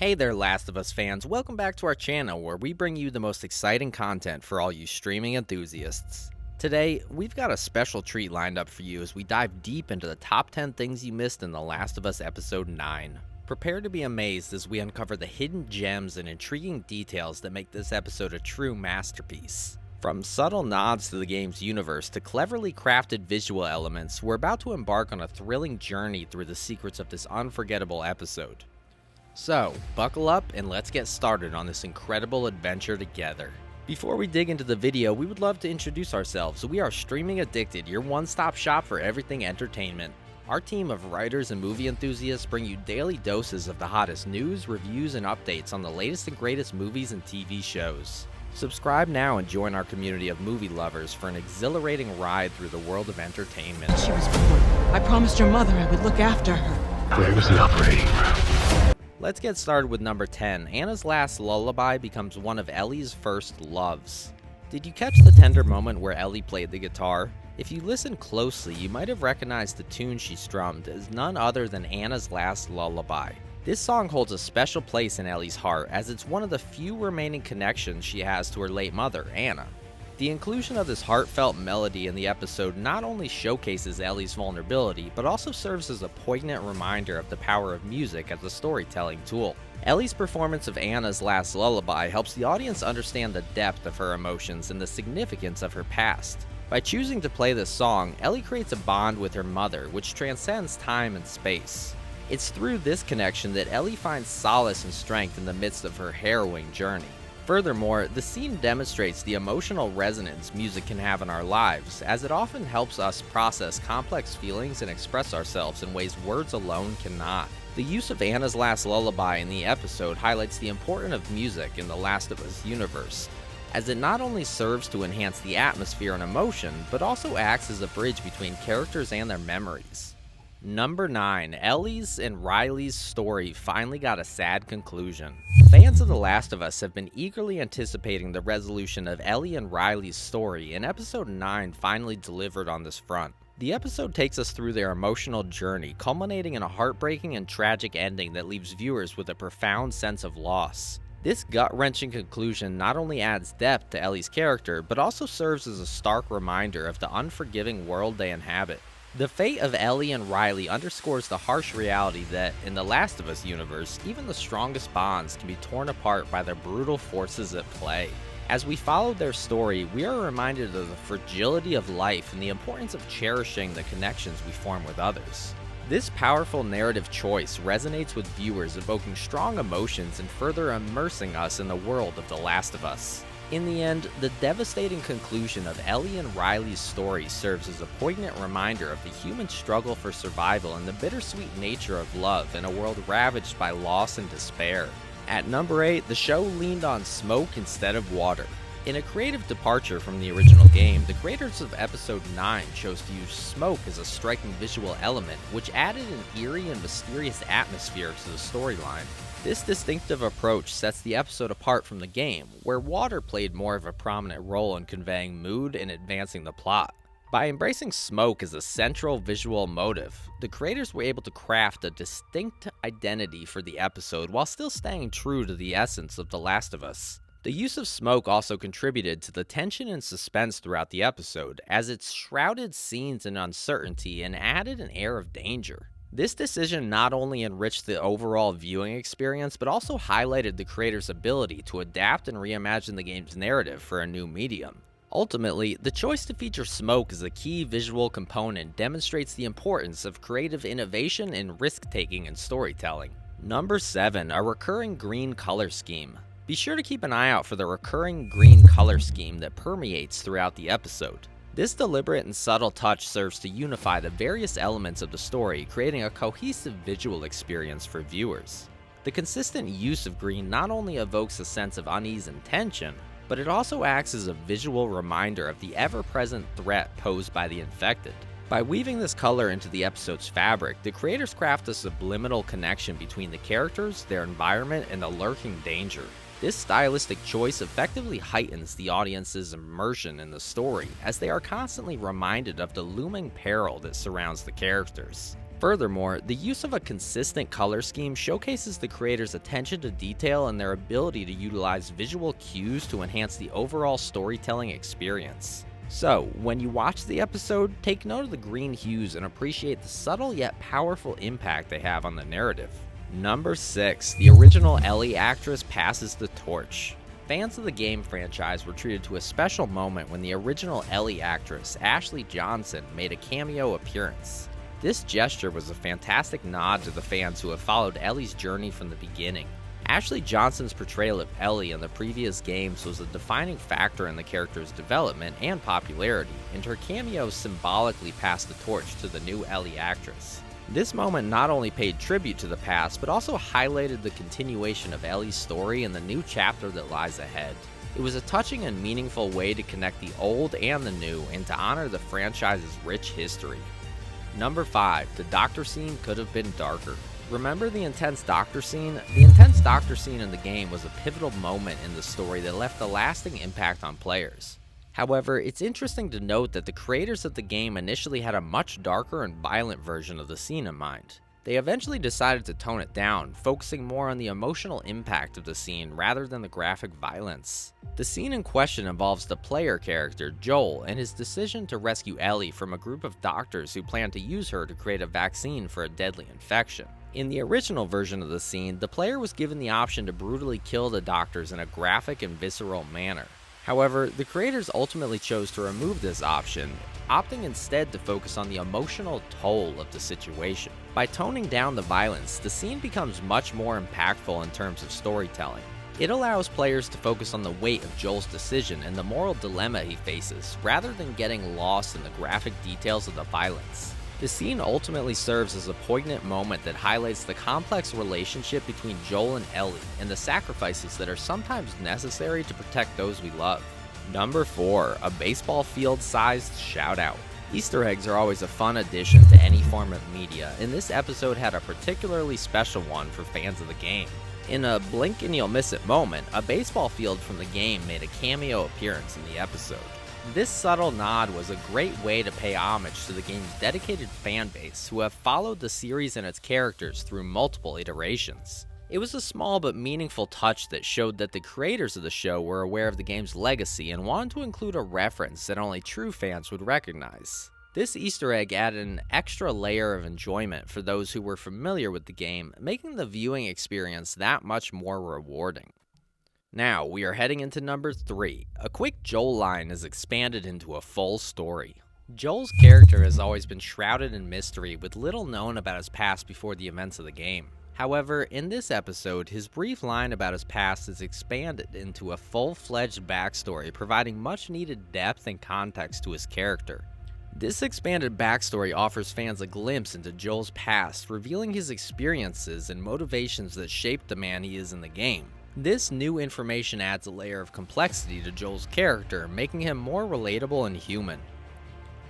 Hey there, Last of Us fans. Welcome back to our channel where we bring you the most exciting content for all you streaming enthusiasts. Today, we've got a special treat lined up for you as we dive deep into the top 10 things you missed in The Last of Us Episode 9. Prepare to be amazed as we uncover the hidden gems and intriguing details that make this episode a true masterpiece. From subtle nods to the game's universe to cleverly crafted visual elements, we're about to embark on a thrilling journey through the secrets of this unforgettable episode. So, buckle up and let's get started on this incredible adventure together. Before we dig into the video, we would love to introduce ourselves. We are Streaming Addicted, your one-stop shop for everything entertainment. Our team of writers and movie enthusiasts bring you daily doses of the hottest news, reviews, and updates on the latest and greatest movies and TV shows. Subscribe now and join our community of movie lovers for an exhilarating ride through the world of entertainment. She was born. I promised your mother I would look after her. Where was the operating room? Let's get started with number 10. Anna's last lullaby becomes one of Ellie's first loves. Did you catch the tender moment where Ellie played the guitar? If you listen closely, you might have recognized the tune she strummed as none other than Anna's last lullaby. This song holds a special place in Ellie's heart as it's one of the few remaining connections she has to her late mother, Anna. The inclusion of this heartfelt melody in the episode not only showcases Ellie's vulnerability, but also serves as a poignant reminder of the power of music as a storytelling tool. Ellie's performance of Anna's last lullaby helps the audience understand the depth of her emotions and the significance of her past. By choosing to play this song, Ellie creates a bond with her mother, which transcends time and space. It's through this connection that Ellie finds solace and strength in the midst of her harrowing journey. Furthermore, the scene demonstrates the emotional resonance music can have in our lives, as it often helps us process complex feelings and express ourselves in ways words alone cannot. The use of Anna's last lullaby in the episode highlights the importance of music in the Last of Us universe, as it not only serves to enhance the atmosphere and emotion, but also acts as a bridge between characters and their memories. Number 9. Ellie's and Riley's story finally got a sad conclusion. Fans of The Last of Us have been eagerly anticipating the resolution of Ellie and Riley's story, and Episode 9 finally delivered on this front. The episode takes us through their emotional journey, culminating in a heartbreaking and tragic ending that leaves viewers with a profound sense of loss. This gut-wrenching conclusion not only adds depth to Ellie's character, but also serves as a stark reminder of the unforgiving world they inhabit. The fate of Ellie and Riley underscores the harsh reality that, in the Last of Us universe, even the strongest bonds can be torn apart by the brutal forces at play. As we follow their story, we are reminded of the fragility of life and the importance of cherishing the connections we form with others. This powerful narrative choice resonates with viewers, evoking strong emotions and further immersing us in the world of The Last of Us. In the end, the devastating conclusion of Ellie and Riley's story serves as a poignant reminder of the human struggle for survival and the bittersweet nature of love in a world ravaged by loss and despair. At number 8, the show leaned on smoke instead of water. In a creative departure from the original game, the creators of Episode 9 chose to use smoke as a striking visual element, which added an eerie and mysterious atmosphere to the storyline. This distinctive approach sets the episode apart from the game, where water played more of a prominent role in conveying mood and advancing the plot. By embracing smoke as a central visual motive, the creators were able to craft a distinct identity for the episode while still staying true to the essence of The Last of Us. The use of smoke also contributed to the tension and suspense throughout the episode, as it shrouded scenes in uncertainty and added an air of danger. This decision not only enriched the overall viewing experience, but also highlighted the creator's ability to adapt and reimagine the game's narrative for a new medium. Ultimately, the choice to feature smoke as a key visual component demonstrates the importance of creative innovation and risk-taking in storytelling. Number 7. A recurring green color scheme. Be sure to keep an eye out for the recurring green color scheme that permeates throughout the episode. This deliberate and subtle touch serves to unify the various elements of the story, creating a cohesive visual experience for viewers. The consistent use of green not only evokes a sense of unease and tension, but it also acts as a visual reminder of the ever-present threat posed by the infected. By weaving this color into the episode's fabric, the creators craft a subliminal connection between the characters, their environment, and the lurking danger. This stylistic choice effectively heightens the audience's immersion in the story, as they are constantly reminded of the looming peril that surrounds the characters. Furthermore, the use of a consistent color scheme showcases the creator's attention to detail and their ability to utilize visual cues to enhance the overall storytelling experience. So, when you watch the episode, take note of the green hues and appreciate the subtle yet powerful impact they have on the narrative. Number 6. The original Ellie actress passes the torch. Fans of the game franchise were treated to a special moment when the original Ellie actress, Ashley Johnson, made a cameo appearance. This gesture was a fantastic nod to the fans who have followed Ellie's journey from the beginning. Ashley Johnson's portrayal of Ellie in the previous games was a defining factor in the character's development and popularity, and her cameo symbolically passed the torch to the new Ellie actress. This moment not only paid tribute to the past, but also highlighted the continuation of Ellie's story and the new chapter that lies ahead. It was a touching and meaningful way to connect the old and the new, and to honor the franchise's rich history. Number 5. The doctor scene could have been darker. Remember the intense doctor scene? The intense doctor scene in the game was a pivotal moment in the story that left a lasting impact on players. However, it's interesting to note that the creators of the game initially had a much darker and violent version of the scene in mind. They eventually decided to tone it down, focusing more on the emotional impact of the scene rather than the graphic violence. The scene in question involves the player character, Joel, and his decision to rescue Ellie from a group of doctors who plan to use her to create a vaccine for a deadly infection. In the original version of the scene, the player was given the option to brutally kill the doctors in a graphic and visceral manner. However, the creators ultimately chose to remove this option, opting instead to focus on the emotional toll of the situation. By toning down the violence, the scene becomes much more impactful in terms of storytelling. It allows players to focus on the weight of Joel's decision and the moral dilemma he faces, rather than getting lost in the graphic details of the violence. The scene ultimately serves as a poignant moment that highlights the complex relationship between Joel and Ellie and the sacrifices that are sometimes necessary to protect those we love. Number 4. A baseball field-sized shout-out. Easter eggs are always a fun addition to any form of media, and this episode had a particularly special one for fans of the game. In a blink and you'll miss it moment, a baseball field from the game made a cameo appearance in the episode. This subtle nod was a great way to pay homage to the game's dedicated fan base who have followed the series and its characters through multiple iterations. It was a small but meaningful touch that showed that the creators of the show were aware of the game's legacy and wanted to include a reference that only true fans would recognize. This Easter egg added an extra layer of enjoyment for those who were familiar with the game, making the viewing experience that much more rewarding. Now, we are heading into number 3. A quick Joel line is expanded into a full story. Joel's character has always been shrouded in mystery, with little known about his past before the events of the game. However, in this episode, his brief line about his past is expanded into a full-fledged backstory, providing much-needed depth and context to his character. This expanded backstory offers fans a glimpse into Joel's past, revealing his experiences and motivations that shaped the man he is in the game. This new information adds a layer of complexity to Joel's character, making him more relatable and human.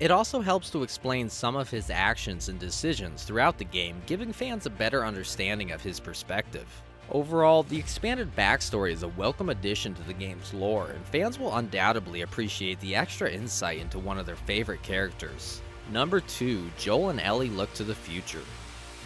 It also helps to explain some of his actions and decisions throughout the game, giving fans a better understanding of his perspective. Overall, the expanded backstory is a welcome addition to the game's lore, and fans will undoubtedly appreciate the extra insight into one of their favorite characters. Number 2. Joel and Ellie look to the future.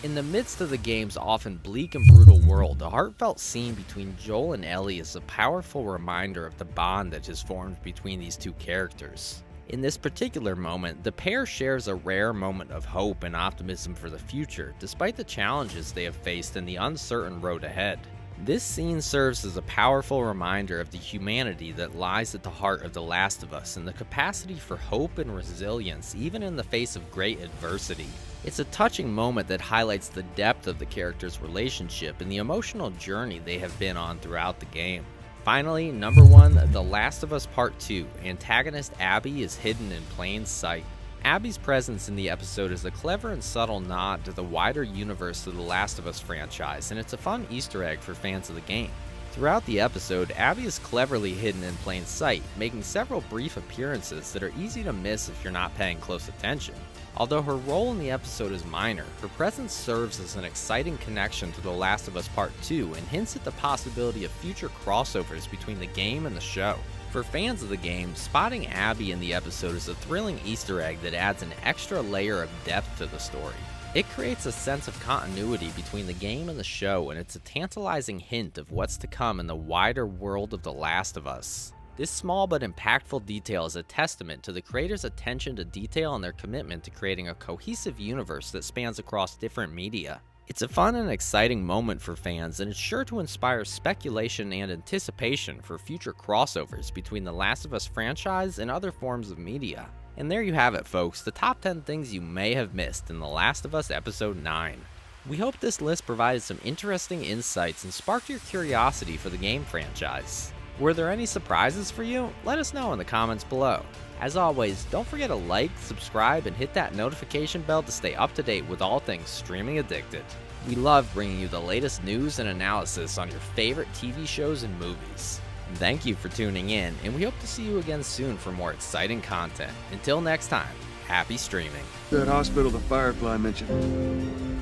In the midst of the game's often bleak and brutal world, a heartfelt scene between Joel and Ellie is a powerful reminder of the bond that has formed between these two characters. In this particular moment, the pair shares a rare moment of hope and optimism for the future, despite the challenges they have faced and the uncertain road ahead. This scene serves as a powerful reminder of the humanity that lies at the heart of The Last of Us and the capacity for hope and resilience even in the face of great adversity. It's a touching moment that highlights the depth of the characters' relationship and the emotional journey they have been on throughout the game. Finally, number 1, The Last of Us Part 2. Antagonist Abby is hidden in plain sight. Abby's presence in the episode is a clever and subtle nod to the wider universe of the Last of Us franchise, and it's a fun Easter egg for fans of the game. Throughout the episode, Abby is cleverly hidden in plain sight, making several brief appearances that are easy to miss if you're not paying close attention. Although her role in the episode is minor, her presence serves as an exciting connection to The Last of Us Part 2 and hints at the possibility of future crossovers between the game and the show. For fans of the game, spotting Abby in the episode is a thrilling Easter egg that adds an extra layer of depth to the story. It creates a sense of continuity between the game and the show, and it's a tantalizing hint of what's to come in the wider world of The Last of Us. This small but impactful detail is a testament to the creators' attention to detail and their commitment to creating a cohesive universe that spans across different media. It's a fun and exciting moment for fans, and it's sure to inspire speculation and anticipation for future crossovers between the Last of Us franchise and other forms of media. And there you have it, folks, the top 10 things you may have missed in The Last of Us Episode 9. We hope this list provided some interesting insights and sparked your curiosity for the game franchise. Were there any surprises for you? Let us know in the comments below. As always, don't forget to like, subscribe, and hit that notification bell to stay up to date with all things streaming addicted. We love bringing you the latest news and analysis on your favorite TV shows and movies. Thank you for tuning in, and we hope to see you again soon for more exciting content. Until next time, happy streaming. That hospital the Firefly mentioned.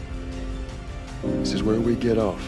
This is where we get off.